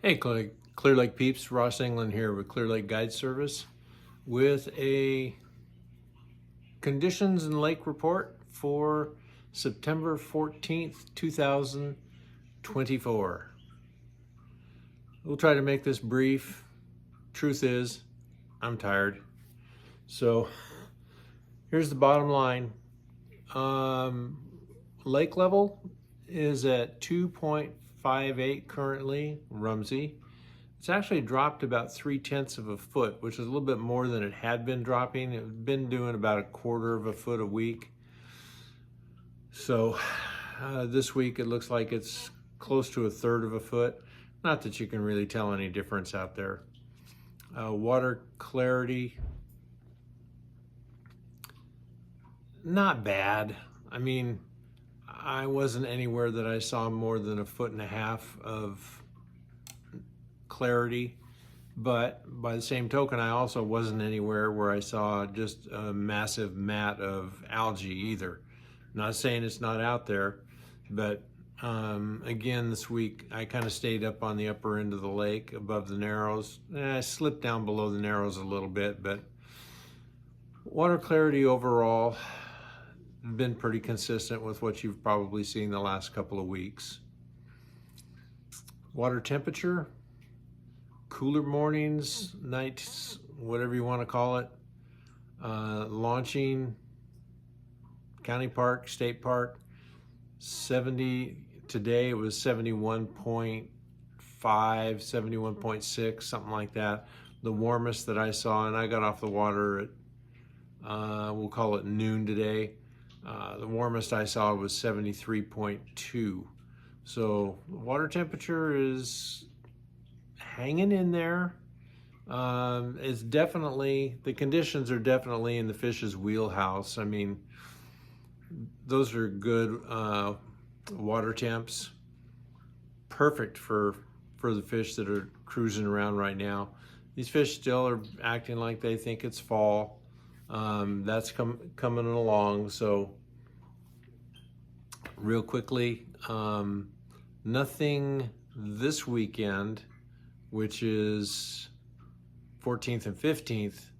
Hey, Clear Lake peeps, Ross England here with Clear Lake Guide Service with a conditions and lake report for September 14th, 2024. We'll try to make this brief. Truth is, I'm tired. So here's the bottom line. Lake level is at 2.58 currently, Rumsey. It's actually dropped about 3/10 of a foot, which is a little bit more than it had been dropping. It had been doing about 1/4 of a foot a week. So this week it looks like it's close to 1/3 of a foot. Not that you can really tell any difference out there. Water clarity, not bad. I mean, I wasn't anywhere that I saw more than 1.5 feet of clarity, but by the same token, I also wasn't anywhere where I saw just a massive mat of algae either. Not saying it's not out there, but again, this week I kind of stayed up on the upper end of the lake above the Narrows. I slipped down below the Narrows a little bit, but water clarity overall been pretty consistent with what you've probably seen the last couple of weeks. Water temperature, cooler mornings, nights, whatever you want to call it. Launching, county park, state park, 70, today it was 71.5, 71.6, something like that. The warmest that I saw, and I got off the water at, we'll call it noon today. The warmest I saw was 73.2. So water temperature is hanging in there. It's definitely, the conditions are definitely in the fish's wheelhouse. I mean, those are good water temps. Perfect for the fish that are cruising around right now. These fish still are acting like they think it's fall. That's coming along. So real quickly, nothing this weekend, which is 14th and 15th.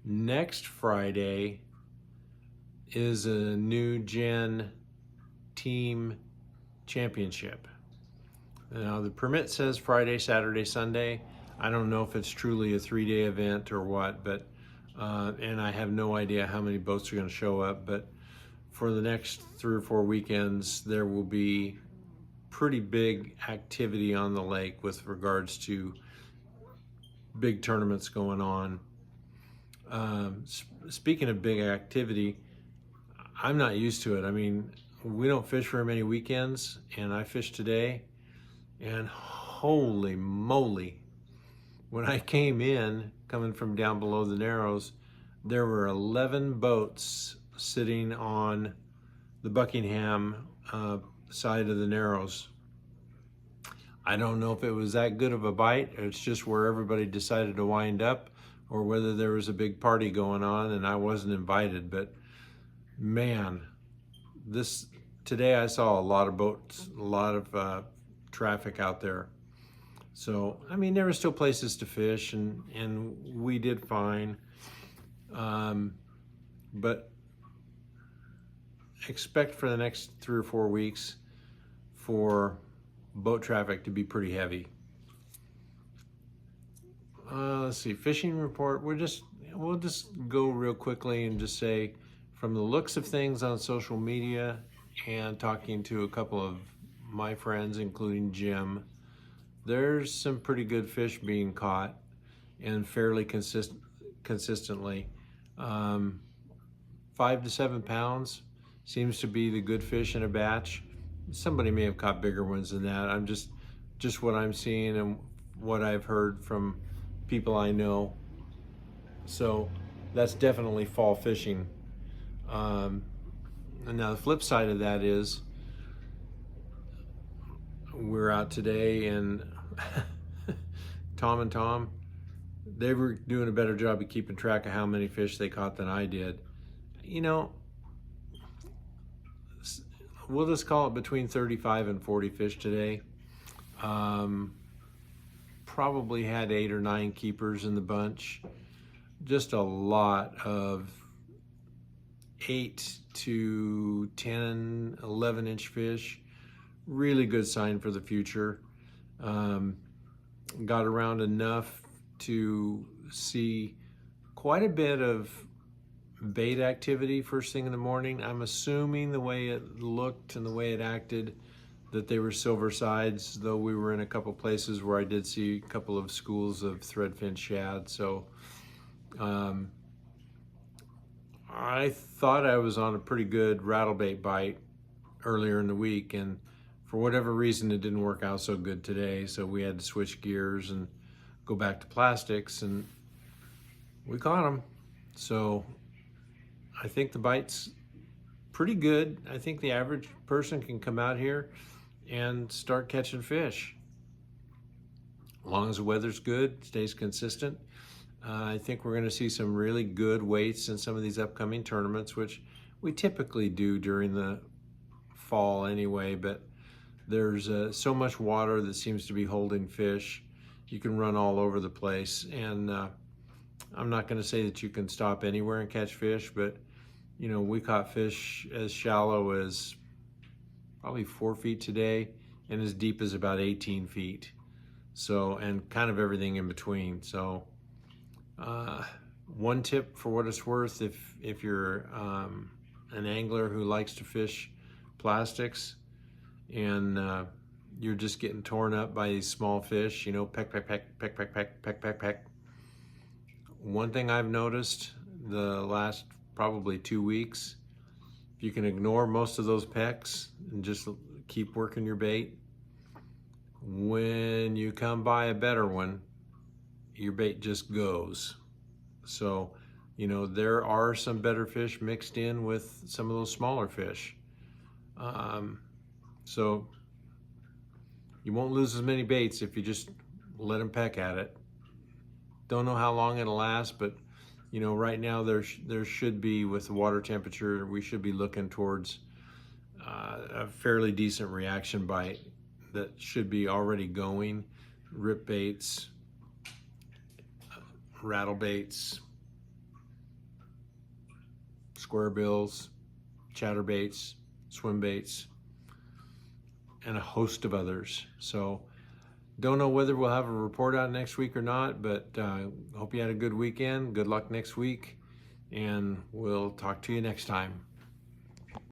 Next Friday is a new gen team championship. Now the permit says Friday, Saturday, Sunday. I don't know if it's truly a 3-day event or what, but and I have no idea how many boats are going to show up, but for the next 3 or 4 weekends, there will be pretty big activity on the lake with regards to big tournaments going on. Speaking of big activity, I'm not used to it. I mean, we don't fish very many weekends, and I fished today, and holy moly, when I came in, coming from down below the Narrows, there were 11 boats sitting on the Buckingham side of the Narrows. I don't know if it was that good of a bite, or it's just where everybody decided to wind up, or whether there was a big party going on and I wasn't invited. But man, today I saw a lot of boats, a lot of traffic out there. So, I mean, there were still places to fish, and we did fine. But expect for the next 3 or 4 weeks for boat traffic to be pretty heavy. Let's see, fishing report. We'll just go real quickly and just say, from the looks of things on social media and talking to a couple of my friends, including Jim, there's some pretty good fish being caught, and fairly consistently. 5 to 7 pounds seems to be the good fish in a batch. Somebody may have caught bigger ones than that. I'm just what I'm seeing and what I've heard from people I know. So that's definitely fall fishing. And now the flip side of that is, we're out today, and Tom and Tom, they were doing a better job of keeping track of how many fish they caught than I did. You know, we'll just call it between 35 and 40 fish today. probably had 8 or 9 keepers in the bunch. Just a lot of 8 to 10, 11-inch fish. Really good sign for the future. Got around enough to see quite a bit of bait activity first thing in the morning. I'm assuming the way it looked and the way it acted that they were silver sides, though we were in a couple places where I did see a couple of schools of threadfin shad. So I thought I was on a pretty good rattlebait bite earlier in the week, and for whatever reason it didn't work out so good today, so we had to switch gears and go back to plastics, and we caught them. So I think the bite's pretty good. I think the average person can come out here and start catching fish. As long as the weather's good, stays consistent. I think we're gonna see some really good weights in some of these upcoming tournaments, which we typically do during the fall anyway, but there's so much water that seems to be holding fish. You can run all over the place, and I'm not gonna say that you can stop anywhere and catch fish, but you know, we caught fish as shallow as probably 4 feet today and as deep as about 18 feet. So, and kind of everything in between. So one tip for what it's worth, if you're an angler who likes to fish plastics and you're just getting torn up by these small fish, you know, peck, peck, peck, peck, peck, peck, peck, peck, peck. One thing I've noticed the last probably 2 weeks, if you can ignore most of those pecks and just keep working your bait, when you come by a better one, your bait just goes. So, you know, there are some better fish mixed in with some of those smaller fish. So you won't lose as many baits if you just let them peck at it. Don't know how long it'll last, but you know, right now there should be, with the water temperature, we should be looking towards a fairly decent reaction bite that should be already going. Rip baits, rattle baits, square bills, chatter baits, swim baits, and a host of others. So don't know whether we'll have a report out next week or not, but hope you had a good weekend. Good luck next week, and we'll talk to you next time.